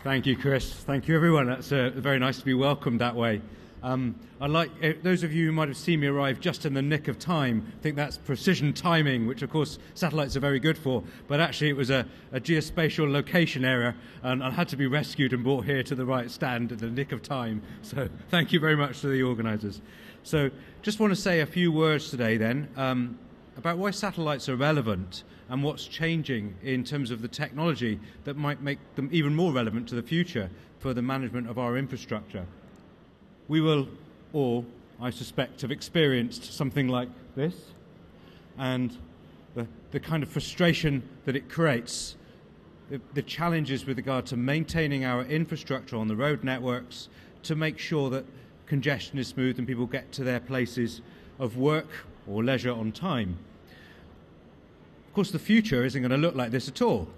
Thank you, Chris. Thank you, everyone. That's very nice to be welcomed that way. I like those of you who might have seen me arrive just in the nick of time. I think that's precision timing, which of course satellites are very good for. But actually, it was a geospatial location error, and I had to be rescued and brought here to the right stand at the nick of time. So thank you very much to the organisers. So just want to say a few words today then about why satellites are relevant and what's changing in terms of the technology that might make them even more relevant to the future for the management of our infrastructure. We will all, I suspect, have experienced something like this, and the kind of frustration that it creates, the challenges with regard to maintaining our infrastructure on the road networks to make sure that congestion is smooth and people get to their places of work or leisure on time. Of course, the future isn't going to look like this at all.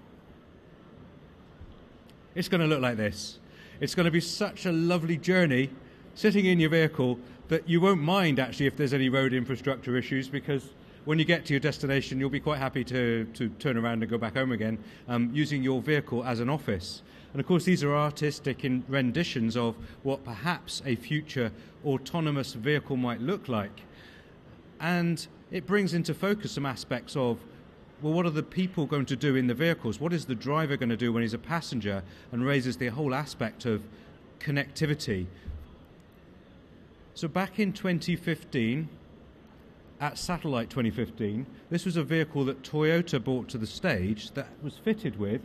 It's going to look like this. It's going to be such a lovely journey sitting in your vehicle that you won't mind actually if there's any road infrastructure issues, because when you get to your destination you'll be quite happy to turn around and go back home again using your vehicle as an office. And of course these are artistic renditions of what perhaps a future autonomous vehicle might look like. And it brings into focus some aspects of, well, what are the people going to do in the vehicles? What is the driver going to do when he's a passenger? And raises the whole aspect of connectivity. So back in 2015, at Satellite 2015, this was a vehicle that Toyota brought to the stage that was fitted with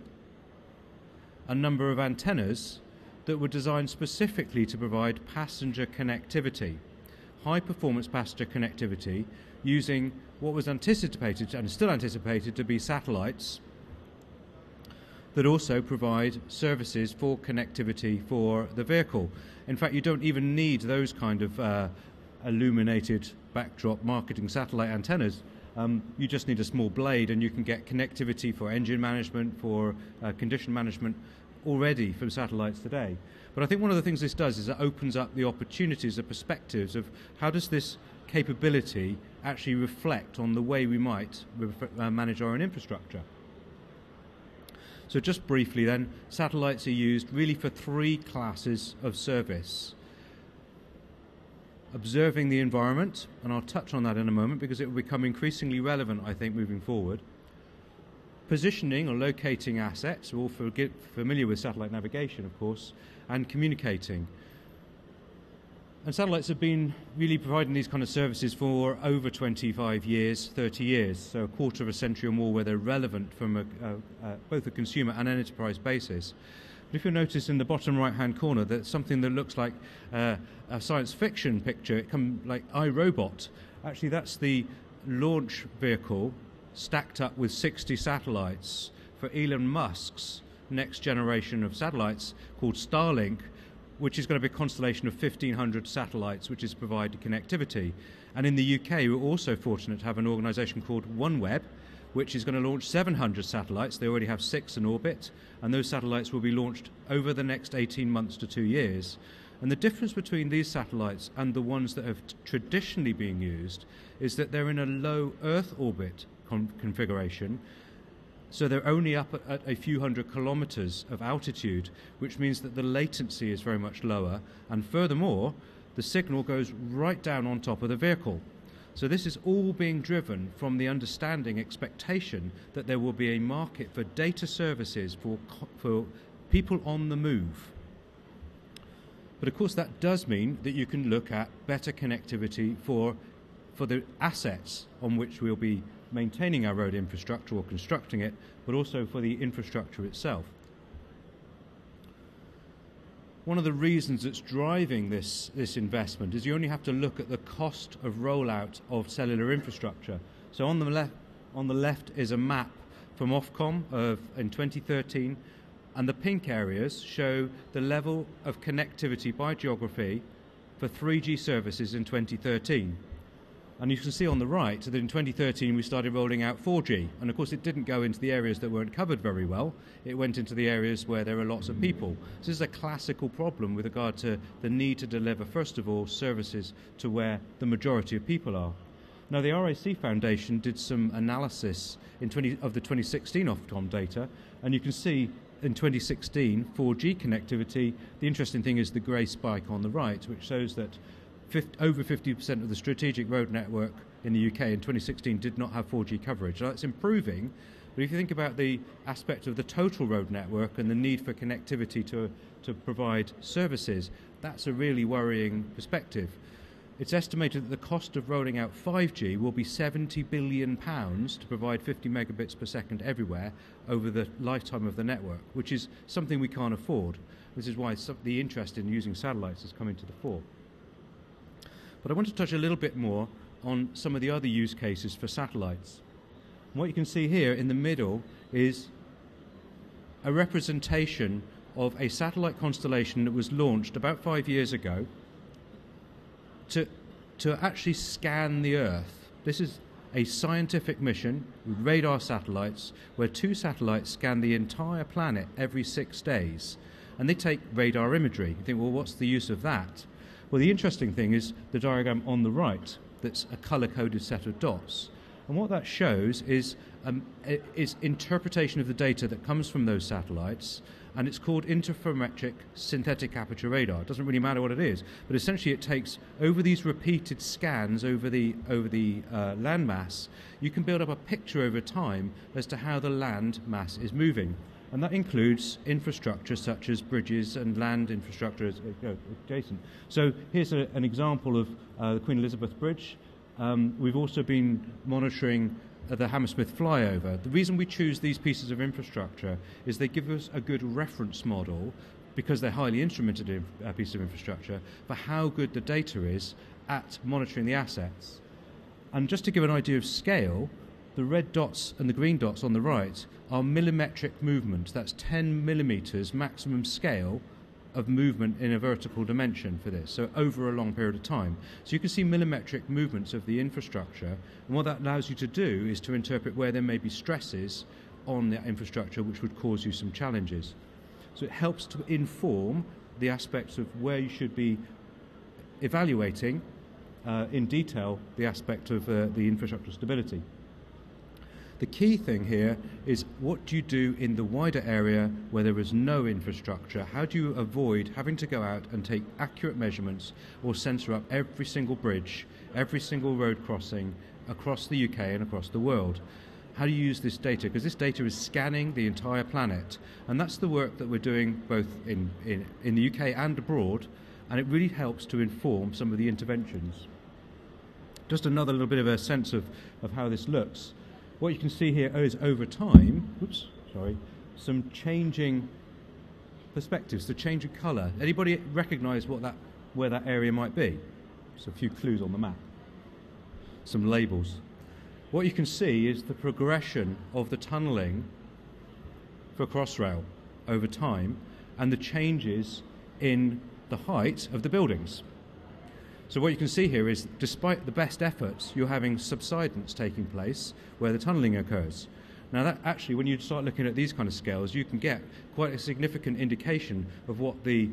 a number of antennas that were designed specifically to provide passenger connectivity, high-performance passenger connectivity, using what was anticipated and still anticipated to be satellites that also provide services for connectivity for the vehicle. In fact, you don't even need those kind of illuminated backdrop marketing satellite antennas. You just need a small blade and you can get connectivity for engine management, for condition management already from satellites today. But I think one of the things this does is it opens up the opportunities, the perspectives of how does this capability actually reflect on the way we might manage our own infrastructure. So just briefly then, satellites are used really for three classes of service. Observing the environment, and I'll touch on that in a moment because it will become increasingly relevant, I think, moving forward. Positioning or locating assets, we're all familiar with satellite navigation, of course, and communicating. And satellites have been really providing these kind of services for over 25 years, 30 years, so a quarter of a century or more where they're relevant from both a consumer and an enterprise basis. But if you'll notice in the bottom right-hand corner, that's something that looks like a science fiction picture. It comes like iRobot. Actually, that's the launch vehicle stacked up with 60 satellites for Elon Musk's next generation of satellites called Starlink, which is going to be a constellation of 1,500 satellites, which is providing connectivity. And in the UK, we're also fortunate to have an organisation called OneWeb, which is going to launch 700 satellites. They already have 6 in orbit, and those satellites will be launched over the next 18 months to 2 years. And the difference between these satellites and the ones that have traditionally been used is that they're in a low Earth orbit configuration, so they're only up at a few hundred kilometres of altitude, which means that the latency is very much lower, and furthermore, the signal goes right down on top of the vehicle. So this is all being driven from the understanding, expectation that there will be a market for data services for people on the move. But of course that does mean that you can look at better connectivity for the assets on which we'll be maintaining our road infrastructure or constructing it, but also for the infrastructure itself. One of the reasons that's driving this investment is you only have to look at the cost of rollout of cellular infrastructure. So on the left is a map from Ofcom in 2013, and the pink areas show the level of connectivity by geography for 3G services in 2013. And you can see on the right that in 2013 we started rolling out 4G. And of course it didn't go into the areas that weren't covered very well. It went into the areas where there are lots of people. So this is a classical problem with regard to the need to deliver, first of all, services to where the majority of people are. Now, the RAC Foundation did some analysis of the 2016 Ofcom data, and you can see in 2016, 4G connectivity, the interesting thing is the grey spike on the right, which shows that over 50% of the strategic road network in the UK in 2016 did not have 4G coverage. Now, that's improving, but if you think about the aspect of the total road network and the need for connectivity to provide services, that's a really worrying perspective. It's estimated that the cost of rolling out 5G will be £70 billion to provide 50 megabits per second everywhere over the lifetime of the network, which is something we can't afford. This is why the interest in using satellites is coming to the fore. But I want to touch a little bit more on some of the other use cases for satellites. And what you can see here in the middle is a representation of a satellite constellation that was launched about 5 years ago to actually scan the Earth. This is a scientific mission with radar satellites where 2 satellites scan the entire planet every 6 days. And they take radar imagery. You think, well, what's the use of that? Well, the interesting thing is the diagram on the right that's a colour-coded set of dots. And what that shows is interpretation of the data that comes from those satellites, and it's called interferometric synthetic aperture radar. It doesn't really matter what it is, but essentially it takes, over these repeated scans over the landmass, you can build up a picture over time as to how the land mass is moving. And that includes infrastructure such as bridges and land infrastructure adjacent. So here's an example of the Queen Elizabeth Bridge. We've also been monitoring the Hammersmith flyover. The reason we choose these pieces of infrastructure is they give us a good reference model, because they're highly instrumented pieces of infrastructure, for how good the data is at monitoring the assets. And just to give an idea of scale, the red dots and the green dots on the right are millimetric movement. That's 10 millimeters maximum scale of movement in a vertical dimension for this, so over a long period of time. So you can see millimetric movements of the infrastructure, and what that allows you to do is to interpret where there may be stresses on the infrastructure which would cause you some challenges. So it helps to inform the aspects of where you should be evaluating in detail the aspect of the infrastructure stability. The key thing here is, what do you do in the wider area where there is no infrastructure? How do you avoid having to go out and take accurate measurements or sensor up every single bridge, every single road crossing across the UK and across the world? How do you use this data? Because this data is scanning the entire planet, and that's the work that we're doing both in the UK and abroad, and it really helps to inform some of the interventions. Just another little bit of a sense of how this looks. What you can see here is, over time, some changing perspectives, the change of colour. Anybody recognise where that area might be? Just a few clues on the map. Some labels. What you can see is the progression of the tunnelling for Crossrail over time, and the changes in the height of the buildings. So what you can see here is, despite the best efforts, you're having subsidence taking place where the tunnelling occurs. Now, that actually, when you start looking at these kind of scales, you can get quite a significant indication of what the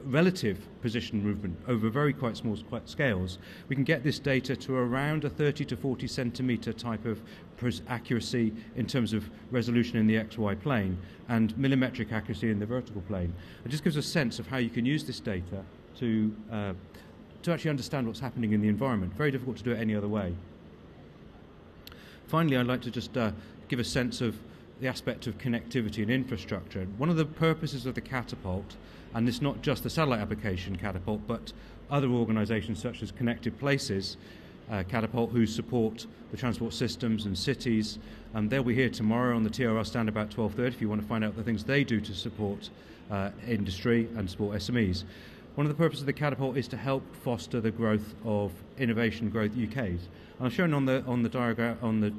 relative position movement over very quite small scales. We can get this data to around a 30 to 40 centimetre type of accuracy in terms of resolution in the XY plane, and millimetric accuracy in the vertical plane. It just gives a sense of how you can use this data to actually understand what's happening in the environment. Very difficult to do it any other way. Finally, I'd like to just give a sense of the aspect of connectivity and infrastructure. One of the purposes of the Catapult, and it's not just the satellite application Catapult, but other organisations such as Connected Places Catapult, who support the transport systems and cities. They'll be here tomorrow on the TRL stand about 12:30 if you want to find out the things they do to support industry and support SMEs. One of the purposes of the Catapult is to help foster the growth of innovation growth UKs. And I've shown on the diagram on the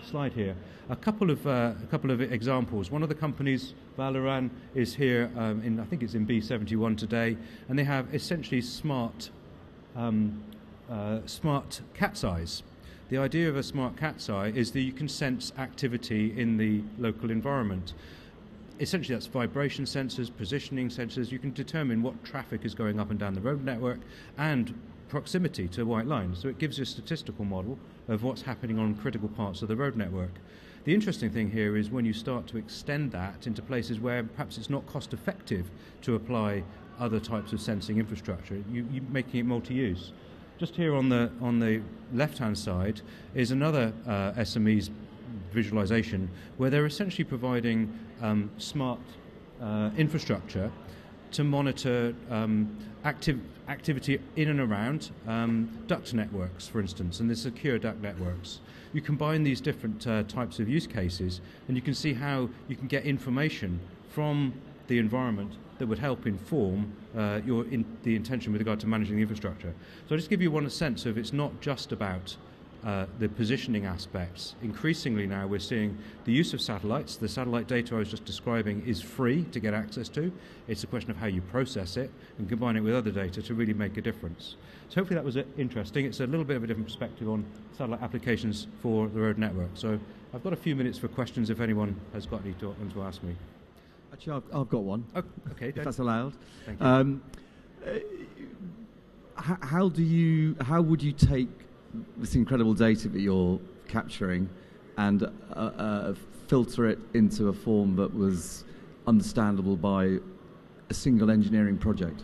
slide here a couple of examples. One of the companies, Valoran, is here I think it's in B71 today, and they have essentially smart cat's eyes. The idea of a smart cat's eye is that you can sense activity in the local environment. essentially that's vibration sensors, positioning sensors. You can determine what traffic is going up and down the road network and proximity to white lines. So it gives you a statistical model of what's happening on critical parts of the road network. The interesting thing here is when you start to extend that into places where perhaps it's not cost effective to apply other types of sensing infrastructure, you're making it multi-use. Just here on the left-hand side is another SME's visualization where they're essentially providing smart infrastructure to monitor activity in and around duct networks, for instance, and the secure duct networks. You combine these different types of use cases, and you can see how you can get information from the environment that would help inform the intention with regard to managing the infrastructure. So I'll just give you one sense of it's not just about the positioning aspects. Increasingly now we're seeing the use of satellites. The satellite data I was just describing is free to get access to. It's a question of how you process it and combine it with other data to really make a difference. So hopefully that was interesting. It's a little bit of a different perspective on satellite applications for the road network. So I've got a few minutes for questions if anyone has got any to ask me. Actually, I've got one. Oh, okay. If that's allowed. Thank you. How would you take this incredible data that you're capturing and filter it into a form that was understandable by a single engineering project?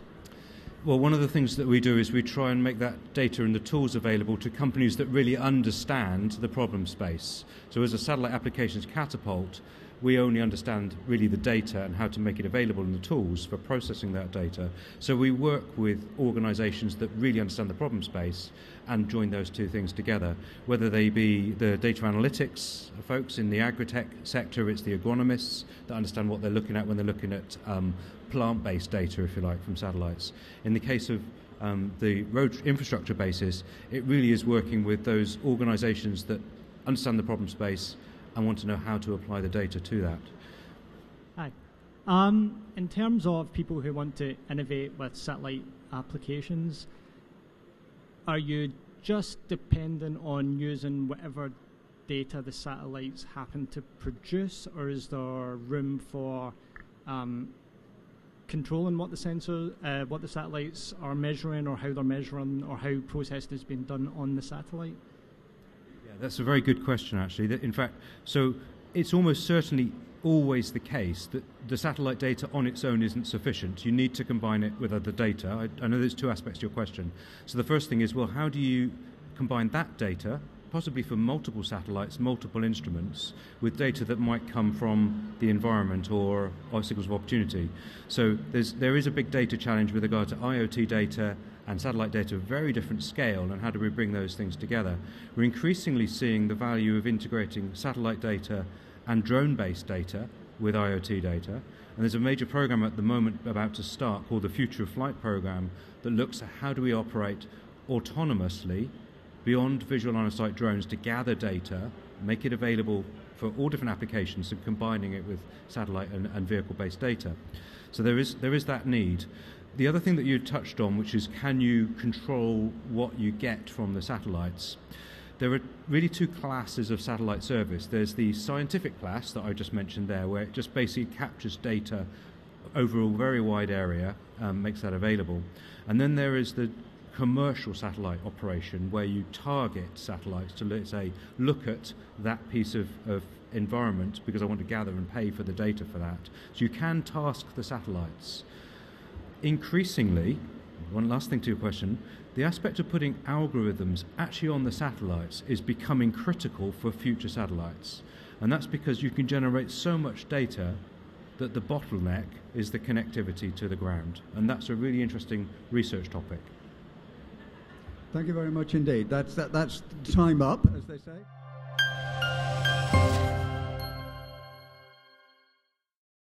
Well, one of the things that we do is we try and make that data and the tools available to companies that really understand the problem space. So as a satellite applications catapult, we only understand really the data and how to make it available in the tools for processing that data. So we work with organizations that really understand the problem space and join those two things together. Whether they be the data analytics folks in the agri-tech sector, it's the agronomists that understand what they're looking at when they're looking at plant-based data, if you like, from satellites. In the case of the road infrastructure bases, it really is working with those organizations that understand the problem space and want to know how to apply the data to that. Hi. In terms of people who want to innovate with satellite applications, are you just dependent on using whatever data the satellites happen to produce, or is there room for controlling what the satellites are measuring, or how they're measuring, or how processing is being done on the satellite? That's a very good question, actually. In fact, so it's almost certainly always the case that the satellite data on its own isn't sufficient. You need to combine it with other data. I know there's two aspects to your question. So the first thing is, well, how do you combine that data, possibly from multiple satellites, multiple instruments, with data that might come from the environment or signals of opportunity? So there is a big data challenge with regard to IoT data and satellite data of very different scale, and how do we bring those things together? We're increasingly seeing the value of integrating satellite data and drone-based data with IoT data, and there's a major program at the moment about to start called the Future of Flight program that looks at how do we operate autonomously beyond visual line of sight drones to gather data, make it available for all different applications, and combining it with satellite and vehicle-based data. So there is that need. The other thing that you touched on, which is can you control what you get from the satellites? There are really two classes of satellite service. There's the scientific class that I just mentioned there, where it just basically captures data over a very wide area, makes that available. And then there is the commercial satellite operation, where you target satellites to, let's say, look at that piece of environment because I want to gather and pay for the data for that. So you can task the satellites. Increasingly, one last thing to your question, the aspect of putting algorithms actually on the satellites is becoming critical for future satellites. And that's because you can generate so much data that the bottleneck is the connectivity to the ground. And that's a really interesting research topic. Thank you very much indeed. That's time up, as they say.